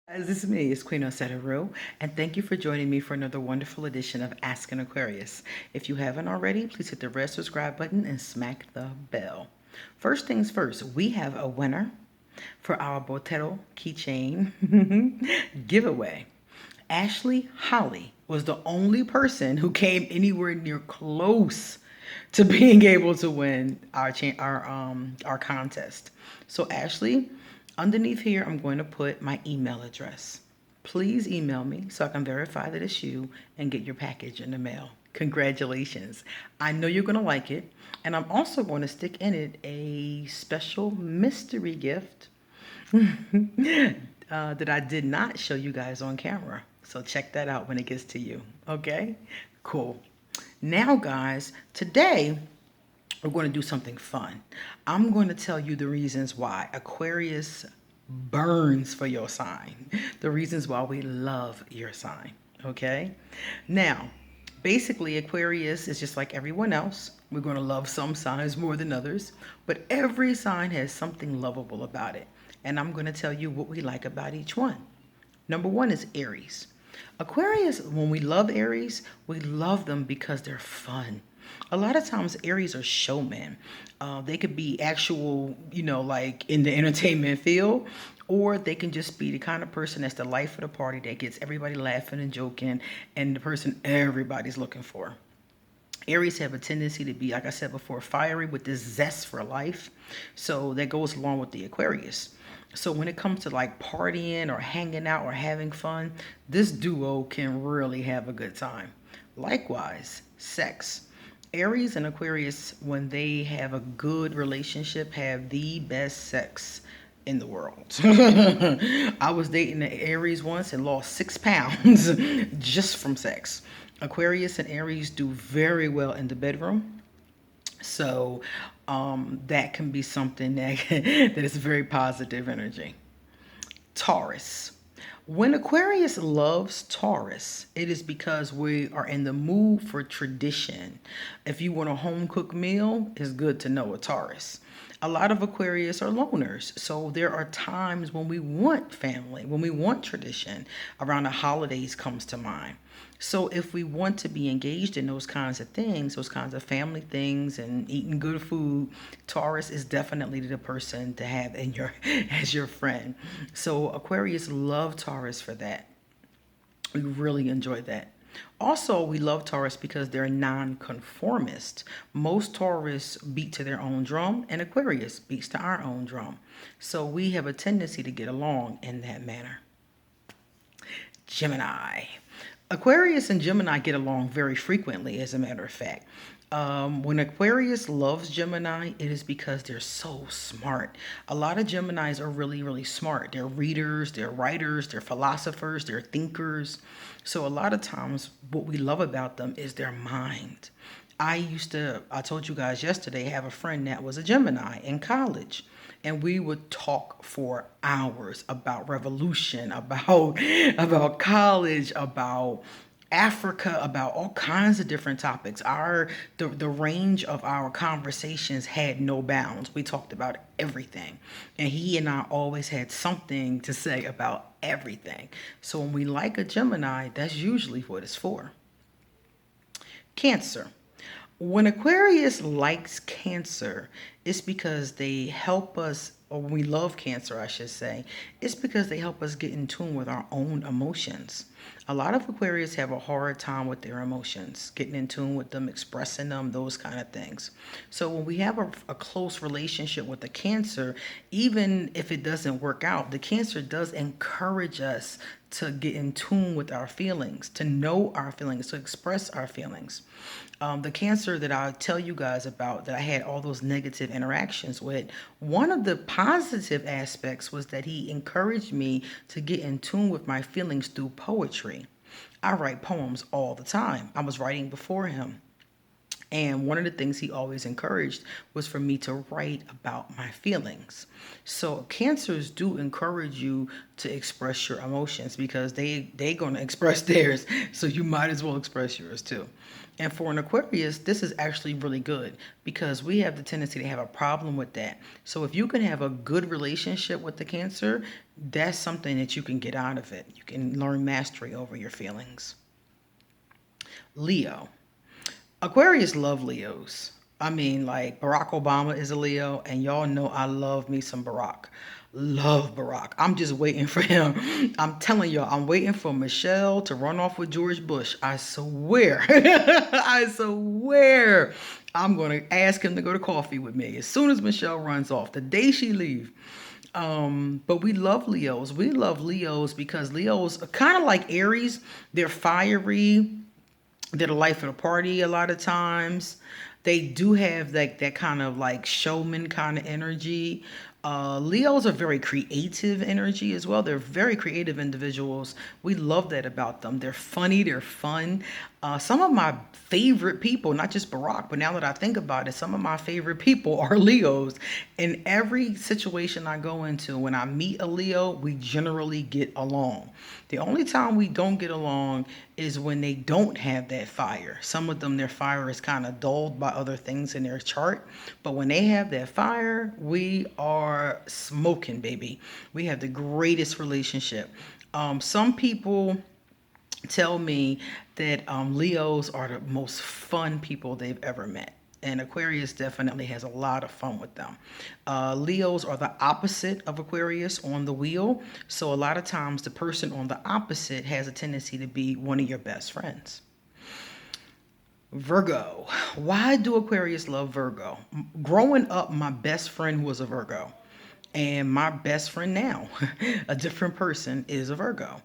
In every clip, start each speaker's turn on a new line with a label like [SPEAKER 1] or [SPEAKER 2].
[SPEAKER 1] This is me, it's Queen Botero, and thank you for joining me for another wonderful edition of Ask an Aquarius. If you haven't already, please hit the red subscribe button and smack the bell. First things first, we have a winner for our Botero keychain giveaway. Ashley Holly was the only person who came anywhere near close to being able to win our contest. So Ashley, underneath here, I'm going to put my email address. Please email me so I can verify that it's you and get your package in the mail. Congratulations. I know you're going to like it. And I'm also going to stick in it a special mystery gift that I did not show you guys on camera. So check that out when it gets to you. Okay? Cool. Now, guys, today we're going to do something fun. I'm going to tell you the reasons why Aquarius burns for your sign, the reasons why we love your sign. Okay? Now, basically, Aquarius is just like everyone else. We're going to love some signs more than others, but every sign has something lovable about it. And I'm going to tell you what we like about each one. Number one is Aries. Aquarius, when we love Aries, we love them because they're fun. A lot of times Aries are showmen. They could be actual, like in the entertainment field, or they can just be the kind of person that's the life of the party that gets everybody laughing and joking and the person everybody's looking for. Aries have a tendency to be, like I said before, fiery with this zest for life. So that goes along with the Aquarius. So when it comes to like partying or hanging out or having fun, this duo can really have a good time. Likewise, sex. Aries and Aquarius, when they have a good relationship, have the best sex in the world. I was dating an Aries once and lost 6 pounds just from sex. Aquarius and Aries do very well in the bedroom. So that can be something that, that is very positive energy. Taurus. When Aquarius loves Taurus, it is because we are in the mood for tradition. If you want a home cooked meal, it's good to know a Taurus. A lot of Aquarius are loners, so there are times when we want family, when we want tradition. Around the holidays comes to mind. So if we want to be engaged in those kinds of things, those kinds of family things and eating good food, Taurus is definitely the person to have in your as your friend. So Aquarius love Taurus for that. We really enjoy that. Also, we love Taurus because they're non-conformist. Most Taurus beat to their own drum, and Aquarius beats to our own drum. So we have a tendency to get along in that manner. Gemini. Aquarius and Gemini get along very frequently, as a matter of fact. When Aquarius loves Gemini, it is because they're so smart. A lot of Geminis are really, really smart. They're readers, they're writers, they're philosophers, they're thinkers. So a lot of times what we love about them is their mind. I told you guys yesterday, have a friend that was a Gemini in college. And we would talk for hours about revolution, about college, about Africa, about all kinds of different topics. The range of our conversations had no bounds. We talked about everything. And he and I always had something to say about everything. So when we like a Gemini, that's usually what it's for. Cancer. When Aquarius likes Cancer, it's because they help us, or we love Cancer, I should say, it's because they help us get in tune with our own emotions. A lot of Aquarius have a hard time with their emotions, getting in tune with them, expressing them, those kind of things. So when we have a close relationship with the Cancer, even if it doesn't work out, the Cancer does encourage us to get in tune with our feelings, to know our feelings, to express our feelings. The Cancer that I tell you guys about, that I had all those negative interactions with, one of the positive aspects was that he encouraged me to get in tune with my feelings through poetry. I write poems all the time. I was writing before him. And one of the things he always encouraged was for me to write about my feelings. So cancers do encourage you to express your emotions because they going to express theirs. So you might as well express yours too. And for an Aquarius, this is actually really good because we have the tendency to have a problem with that. So if you can have a good relationship with the Cancer, that's something that you can get out of it. You can learn mastery over your feelings. Leo. Aquarius love Leos. I mean, like Barack Obama is a Leo, and y'all know I love me some Barack. Love Barack. I'm just waiting for him. I'm telling y'all, I'm waiting for Michelle to run off with George Bush. I swear. I swear. I'm going to ask him to go to coffee with me as soon as Michelle runs off, the day she leaves. But we love Leos. We love Leos because Leos are kind of like Aries. They're fiery. They're the life of the party a lot of times. They do have like that kind of like showman kind of energy. Leos are very creative energy as well. They're very creative individuals. We love that about them. They're funny, they're fun. Some of my favorite people, not just Barack, but now that I think about it, some of my favorite people are Leos. In every situation I go into, when I meet a Leo, we generally get along. The only time we don't get along is when they don't have that fire. Some of them, their fire is kind of dulled by other things in their chart. But when they have that fire, we are smoking, baby. We have the greatest relationship. Some people tell me that Leos are the most fun people they've ever met. And Aquarius definitely has a lot of fun with them. Leos are the opposite of Aquarius on the wheel. So a lot of times the person on the opposite has a tendency to be one of your best friends. Virgo. Why do Aquarius love Virgo? Growing up, my best friend was a Virgo. And my best friend now, a different person, is a Virgo.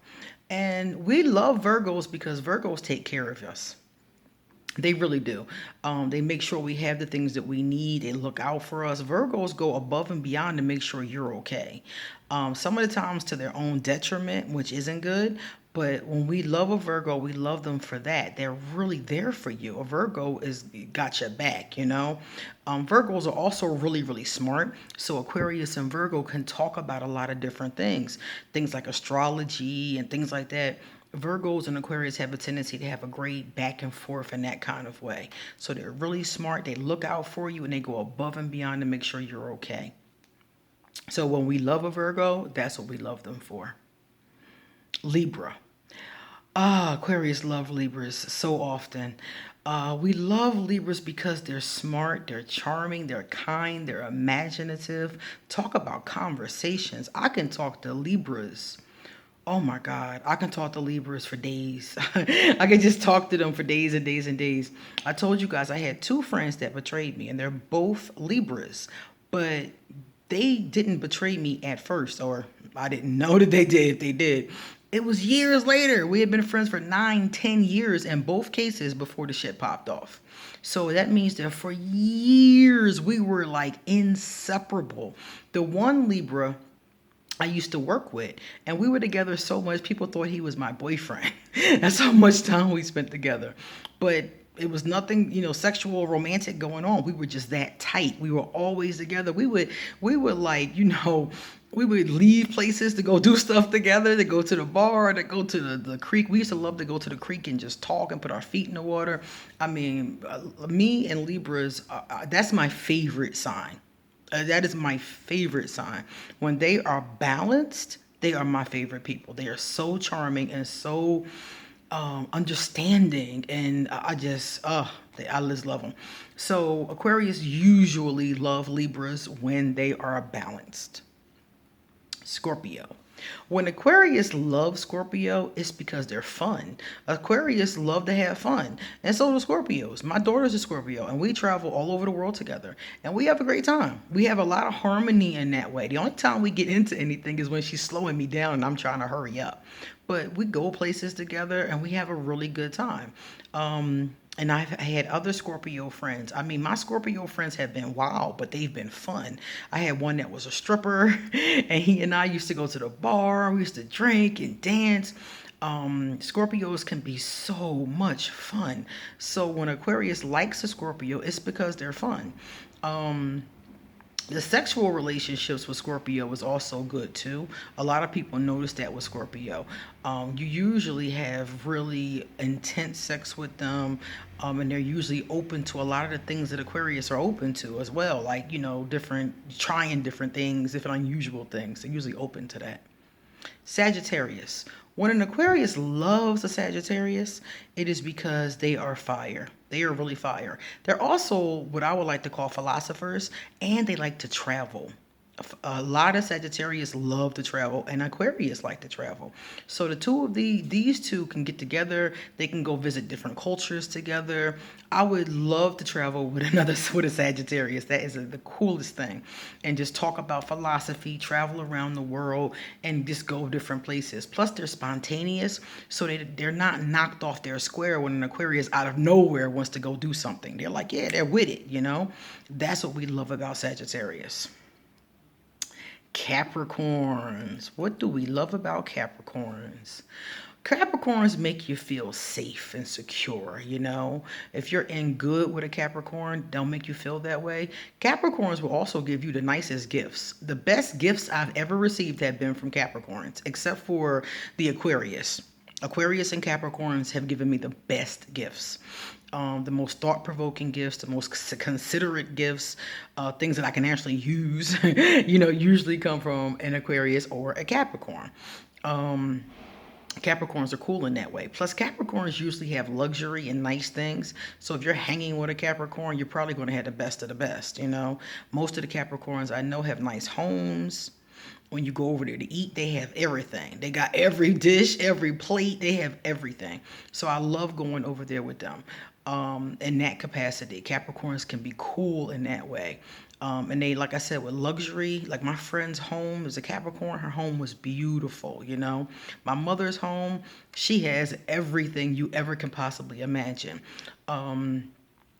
[SPEAKER 1] And we love Virgos because Virgos take care of us. They really do. They make sure we have the things that we need. They look out for us. Virgos go above and beyond to make sure you're okay. Some of the times to their own detriment, which isn't good. But when we love a Virgo, we love them for that. They're really there for you. A Virgo is got your back, you know. Virgos are also really, really smart. So Aquarius and Virgo can talk about a lot of different things like astrology and things like that. Virgos and Aquarius have a tendency to have a great back and forth in that kind of way. So they're really smart. They look out for you and they go above and beyond to make sure you're okay. So when we love a Virgo, that's what we love them for. Libra. Aquarius love Libras so often. We love Libras because they're smart, they're charming, they're kind, they're imaginative. Talk about conversations. I can talk to Libras. Oh my God, I can talk to Libras for days. I can just talk to them for days and days and days. I told you guys I had two friends that betrayed me, and they're both Libras, but they didn't betray me at first, or I didn't know that they did. If they did, it was years later. We had been friends for 9, 10 years in both cases before the shit popped off. So that means that for years we were like inseparable. The one Libra I used to work with, and we were together so much people thought he was my boyfriend. That's how much time we spent together. But it was nothing, sexual, romantic going on. We were just that tight. We were always together. We would like, we would leave places to go do stuff together, to go to the bar, to go to the creek. We used to love to go to the creek and just talk and put our feet in the water. I mean, me and Libras, that's my favorite sign. That is my favorite sign. When they are balanced, they are my favorite people. They are so charming and so understanding, and I just love them. So Aquarius usually love Libras when they are balanced. Scorpio. When Aquarius loves Scorpio, it's because they're fun. Aquarius love to have fun. And so do Scorpios. My daughter's a Scorpio, and we travel all over the world together. And we have a great time. We have a lot of harmony in that way. The only time we get into anything is when she's slowing me down and I'm trying to hurry up. But we go places together and we have a really good time. And I've had other Scorpio friends. I mean, my Scorpio friends have been wild, but they've been fun. I had one that was a stripper, and he and I used to go to the bar. We used to drink and dance. Scorpios can be so much fun. So when Aquarius likes a Scorpio, it's because they're fun. Um, the sexual relationships with Scorpio is also good too. A lot of people notice that with Scorpio. You usually have really intense sex with them, and they're usually open to a lot of the things that Aquarius are open to as well, like, different, trying different things, different unusual things. They're usually open to that. Sagittarius. When an Aquarius loves a Sagittarius, it is because they are fire. They are really fire. They're also what I would like to call philosophers, and they like to travel. A lot of Sagittarius love to travel, and Aquarius like to travel. So the two of these two can get together. They can go visit different cultures together. I would love to travel with with a Sagittarius. That is the coolest thing, and just talk about philosophy, travel around the world, and just go different places. Plus, they're spontaneous, so they're not knocked off their square when an Aquarius out of nowhere wants to go do something. They're like, yeah, they're with it. That's what we love about Sagittarius. Capricorns. What do we love about Capricorns? Capricorns make you feel safe and secure. If you're in good with a Capricorn, they'll make you feel that way. Capricorns will also give you the nicest gifts. The best gifts I've ever received have been from Capricorns, except for the Aquarius. Aquarius and Capricorns have given me the best gifts. The most thought-provoking gifts, the most considerate gifts, things that I can actually use, usually come from an Aquarius or a Capricorn. Capricorns are cool in that way. Plus, Capricorns usually have luxury and nice things. So if you're hanging with a Capricorn, you're probably going to have the best of the best. Most of the Capricorns I know have nice homes. When you go over there to eat, they have everything. They got every dish, every plate. They have everything. So I love going over there with them. In that capacity, Capricorns can be cool in that way. And they, like I said, with luxury, like my friend's home is a Capricorn. Her home was beautiful. My mother's home, she has everything you ever can possibly imagine.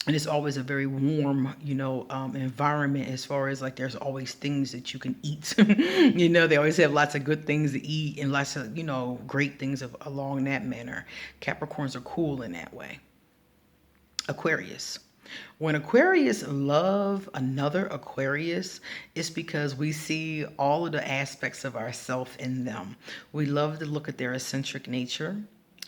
[SPEAKER 1] And it's always a very warm, environment, as far as like there's always things that you can eat. They always have lots of good things to eat and lots of, great things along that manner. Capricorns are cool in that way. Aquarius. When Aquarius love another Aquarius, it's because we see all of the aspects of ourself in them. We love to look at their eccentric nature.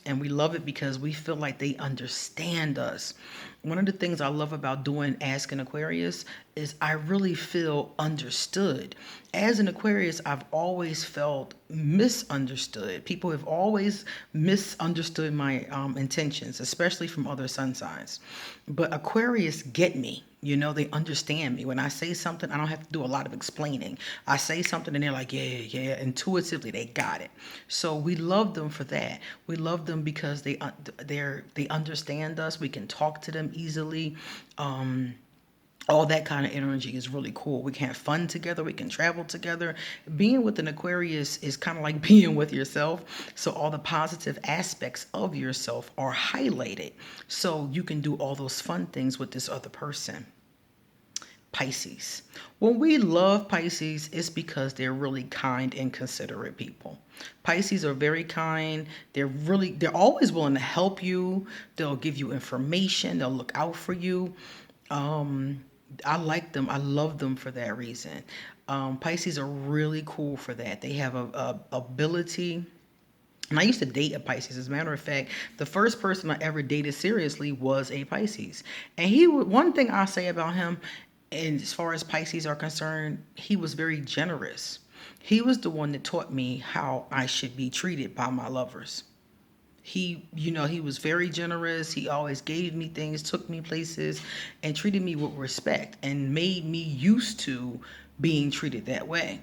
[SPEAKER 1] And we love it because we feel like they understand us. One of the things I love about doing Ask an Aquarius is I really feel understood. As an Aquarius, I've always felt misunderstood. People have always misunderstood my intentions, especially from other sun signs. But Aquarius get me. They understand me. When I say something, I don't have to do a lot of explaining. I say something and they're like, yeah. Intuitively, they got it. So we love them for that. We love them because they understand us. We can talk to them easily. All that kind of energy is really cool. We can have fun together. We can travel together. Being with an Aquarius is kind of like being with yourself. So all the positive aspects of yourself are highlighted. So you can do all those fun things with this other person. Pisces. When we love Pisces, it's because they're really kind and considerate people. Pisces are very kind. They're always willing to help you. They'll give you information. They'll look out for you. I like them. I love them for that reason. Pisces are really cool for that. They have a ability. And I used to date a Pisces. As a matter of fact, the first person I ever dated seriously was a Pisces. And one thing I'll say about him, and as far as Pisces are concerned, he was very generous. He was the one that taught me how I should be treated by my lovers. He was very generous. He always gave me things, took me places, and treated me with respect and made me used to being treated that way.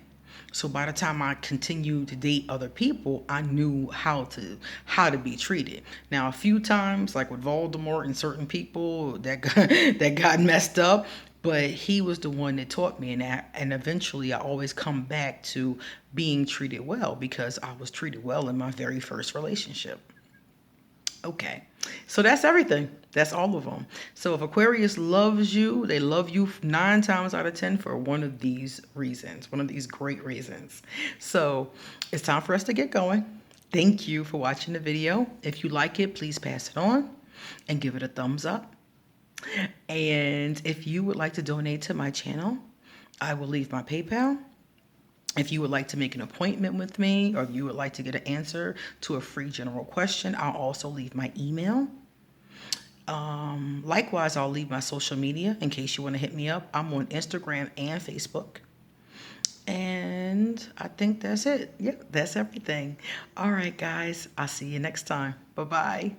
[SPEAKER 1] So by the time I continued to date other people, I knew how to be treated. Now, a few times, like with Voldemort and certain people, that got messed up. But he was the one that taught me, and eventually I always come back to being treated well because I was treated well in my very first relationship. Okay, so that's everything. That's all of them. So if Aquarius loves you, they love you 9 times out of 10 for one of these reasons, one of these great reasons. So it's time for us to get going. Thank you for watching the video. If you like it, please pass it on and give it a thumbs up. And if you would like to donate to my channel, I will leave my PayPal. If you would like to make an appointment with me, or if you would like to get an answer to a free general question, I'll also leave my email. Likewise, I'll leave my social media in case you want to hit me up. I'm on Instagram and Facebook. And I think that's it. Yep, that's everything. All right, guys. I'll see you next time. Bye-bye.